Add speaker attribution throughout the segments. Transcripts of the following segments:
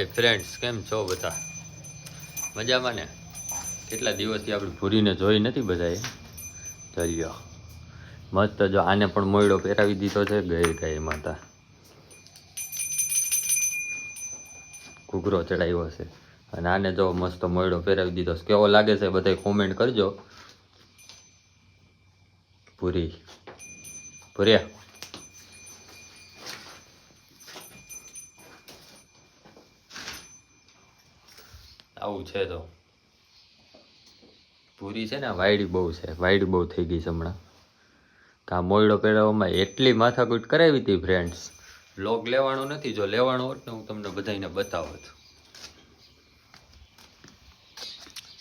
Speaker 1: Friends કેમ છો બધા મજામાં ને? કેટલા દિવસથી આપણે ભૂરીને જોઈ નથી બધાએ. ચાલ્યો મસ્ત જો આને પણ મોયડો પહેરાવી દીધો છે. ગઈ માતા ઘૂઘરો ચડાવ્યો છે અને આને જો મસ્ત મોયડો પહેરાવી દીધો છે. કેવો લાગે છે બધા કોમેન્ટ કરજો. ભૂર્યા આવું છે તો પૂરી છે ને વાયડી બહુ છે. વાયડી બહુ થઈ ગઈ છે હમણાં. કા મોયડો પહેરવામાં એટલી માથાકૂટ કરાવી હતી ફ્રેન્ડ્સ. વ્લોગ લેવાનો નથી. જો લેવાનો હોત ને હું તમને બધાને બતાવત.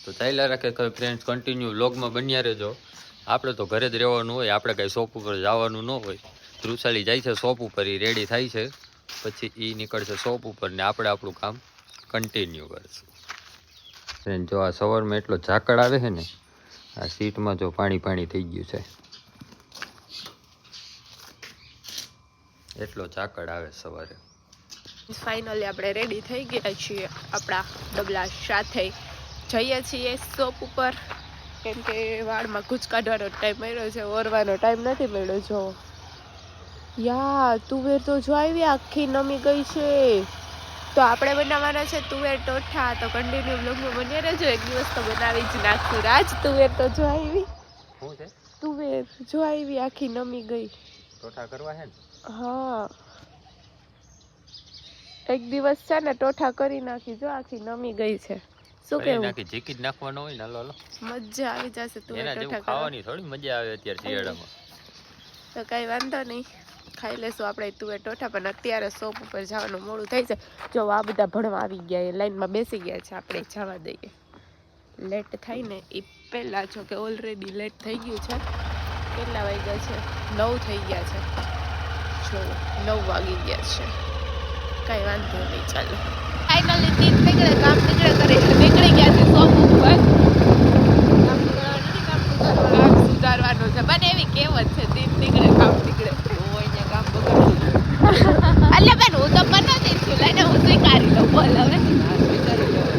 Speaker 1: તો ચાલ્યા રાખે ફ્રેન્ડ્સ કન્ટિન્યુ વ્લોગમાં બન્યા રહેજો. આપણે તો ઘરે જ રહેવાનું હોય. આપણે કાંઈ શોપ ઉપર જવાનું ન હોય. ધ્રુસાલી જાય છે શોપ ઉપર, એ રેડી થાય છે, પછી એ નીકળશે શોપ ઉપર ને આપણે આપણું કામ કન્ટિન્યુ કરશું. જો આ સવારમાં એટલો ઝાકળ આવે છે ને, આ સીટમાં જો પાણી થઈ ગયું છે. એટલો ઝાકળ આવે સવારે.
Speaker 2: ફાઇનલી આપણે રેડી થઈ ગયા છીએ. આપણા ડબલા સાથે જઈએ છીએ શોપ ઉપર, કેમ કે વાળમાં ગુજ કાઢવાનો ટાઈમ મળ્યો છે, ઓરવાનો ટાઈમ નથી મળ્યો. જો યાર તુવેર તો જો આવી આખી નમી ગઈ છે. તો આપણે બનાવવાના છે તુવેર ટોઠા. તો કન્ટિન્યુ બ્લોગમાં બની રહેજો. એક દિવસ તો બનાવી જ નાખશું. રાજ તુવેર તો જો આવી.
Speaker 1: શું છે?
Speaker 2: તુવેર જો આવી આખી નમી ગઈ.
Speaker 1: ટોઠા કરવા છે ને?
Speaker 2: હા, એક દિવસ છે ને ટોઠા કરી નાખી. જો આખી નમી ગઈ છે. શું કેવું?
Speaker 1: નાખી જીકી જ નાખવાનો હોય ને. હાલો
Speaker 2: મજા આવી જશે તુવેર ટોઠા
Speaker 1: ખાવાની. થોડી મજા આવે અત્યારે શિયાળામાં.
Speaker 2: તો કઈ વાંધો નહીં, ખાઈ લેશું આપણે તુવેર ટોઠા. પણ અત્યારે શોપ ઉપર જવાનું મોડું થઈ છે. જો આ બધા ભણવા આવી ગયા, લાઈનમાં બેસી ગયા છે. આપણે જવા દઈએ, લેટ થાય ને એ પહેલાં. જો કે ઓલરેડી લેટ થઈ ગયું છે. કેટલા વાગ્યા છે? 9 થઈ ગયા છે. જો 9 વાગી ગયા છે. કાંઈ વાંધો નહીં, ચાલો. ફાઇનલી ટીમ નીકળે, કામ નીકળે નીકળી ગયા છે શોપ ઉપર. કામ સુધારવાનું છે. બને એવી કહેવત છે, ટીમ નીકળે કામ નીકળે. એટલે બેન હું તો બનાવતી જ છું. લઈને હું સ્વીકારી લઉં. બોલ હવે.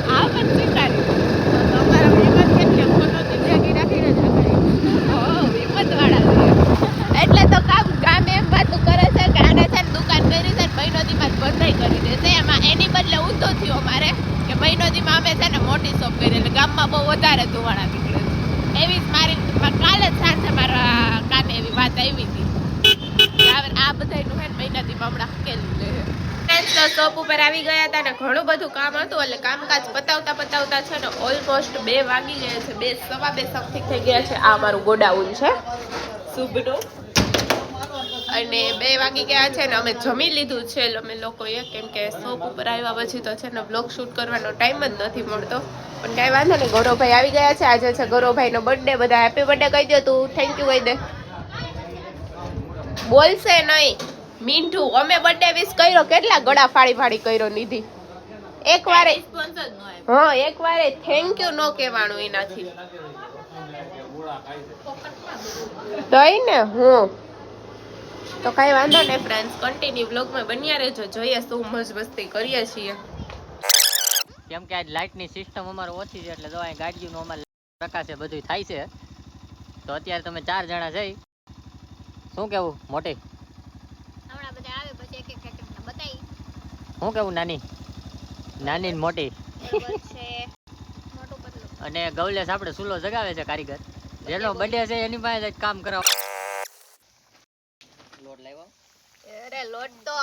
Speaker 2: હા પણ સ્વીકારી લઉં. તમારા વિમત કેટલી મનોતી ભેગી રાખીને જ વિમત વાળા એટલે તો ગામે એમ વાતું કરે છે કે આને છે ને દુકાન કરી છે, મહિનોદીમાં જ બંધાઈ કરી દેશે. એમાં એની બદલે ઊંધો થયો મારે કે મહિનોદીમાં અમે છે ને મોટી શોપ કરી, એટલે ગામમાં બહુ વધારે ધુવાળા નીકળે છે. એવી જ મારી કાલે જ સાંજે મારા કાને એવી વાત આવી હતી. આ બધાનું હે મહિનાદીમાં હમણાં હકેલું લે. તો શોપ ઉપર આવી ગયા હતા ને ઘણું બધું કામ હતું, એટલે કામકાજ પતાવતા છે ને ઓલમોસ્ટ 2 વાગી ગયા છે. 2 સવા 2 સમથિંગ થઈ ગયા છે. આ મારું ગોડાઉન છે શુભનું, અને 2 વાગી ગયા છે ને અમે જમી લીધું છે અમે લોકોએ, કેમ કે શોપ ઉપર આવ્યા પછી તો છે ને બ્લોગ શૂટ કરવાનો ટાઈમ જ નથી મળતો. પણ કાંઈ વાંધો નહીં, ગૌરવભાઈ આવી ગયા છે. આજે છે ગૌરવભાઈનો બર્થડે. બધા હેપી બર્થડે કહી દો. તું થેન્ક યુ કહી દે. બોલશે નહીં મીઠું. અમે બર્થડે વિશ કર્યો, કેટલા ગળા ફાડી કર્યો નિધિ. એકવારે હા, એકવારે થેન્ક યુ નો કહેવાનું એનાથી. તઈ ને હું તો કઈ વાંધો નહીં ફ્રેન્ડ્સ, કન્ટિન્યુ વ્લોગમાં બન્યા રહેજો. જોઈએ શું મજ મસ્તી કરીએ છીએ.
Speaker 3: કેમ કે આજ લાઇટની સિસ્ટમ અમારે ઓછી છે, એટલે જો અહીં ગાડીઓનું અમારે પ્રકાશે બધું થાય છે. તો અત્યારે તમે 4 જણા જઈ શું કેવું મોટી?
Speaker 4: હમણાં બધા આવે પછી એક બતાવી.
Speaker 3: શું કેવું નાની ને મોટી?
Speaker 4: મોટું પતલું.
Speaker 3: અને ગૌલેશ આપણે સુલો જગાવે છે કારીગર. જેનો બર્થડે છે એની પાસે જ કામ કરાવ. લોટ લાવ્યો?
Speaker 2: અરે લોટ તો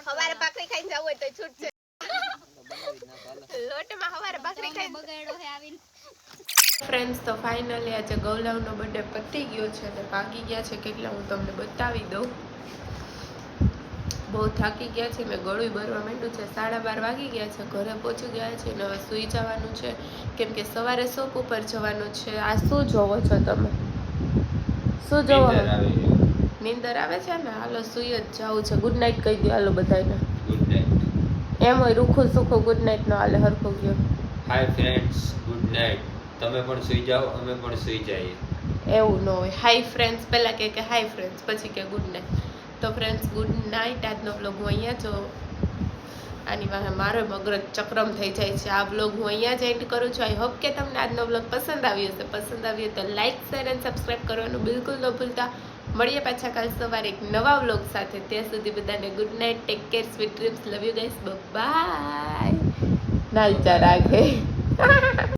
Speaker 2: હવારે ભાખરી ખાઈને જવું હોય તો છૂટ છે. લોટમાં હવારે ભાખરી ખાઈને
Speaker 4: બગાડો હે આવીને.
Speaker 2: ફ્રેન્ડ્સ તો ફાઇનલી આજે ગૌલવનો બર્થડે પતી ગયો છે અને ભાગી ગયા છે કેટલા હું તમને બતાવી દઉં. બહુ થાકી ગયા છે, મેં ગળું ભરવા માંડ્યું છે. 12:30 વાગી ગયા છે. ઘરે પહોંચી ગયા છે ને હવે સૂઈ જવાનું છે, કેમ કે સવારે શોપ ઉપર જવાનું છે. આ શું જોવો છો તમે? શું જોવો? નીંદર આવે છે ને? હાલો સૂઈ જ જવું છે. ગુડ નાઇટ કહી દો હાલો બધાને.
Speaker 1: Good night.
Speaker 2: એમ હોય રૂખું સુખું ગુડ નાઇટ નો હાલે હરખું ગયો.
Speaker 1: Hi friends, good night. તમે પણ સૂઈ જાઓ, અમે પણ સૂઈ જઈએ.
Speaker 2: એવું ન હોય. હાય ફ્રેન્ડ્સ પહેલા કે હાય ફ્રેન્ડ્સ પછી કે ગુડ નાઇટ. તો ફ્રેન્ડ્સ ગુડ નાઇટ. આજનો બ્લોગ હું અહીંયા જો આની વાહે મારો મગજ ચક્રમ થઈ જાય છે. આ વ્લોગ હું અહીંયા જ એન્ડ કરું છું. આઈ હોપ કે તમને આજનો વ્લોગ પસંદ આવ્યો હશે. પસંદ આવ્યો તો લાઈક શેર અને સબસ્ક્રાઈબ કરવાનું બિલકુલ ન ભૂલતા. મળીએ પાછા કાલ સવારે એક નવા વ્લોગ સાથે. ત્યાં સુધી બધાને good night, take care, sweet dreams, love you guys, bye. નાલચા રાખે.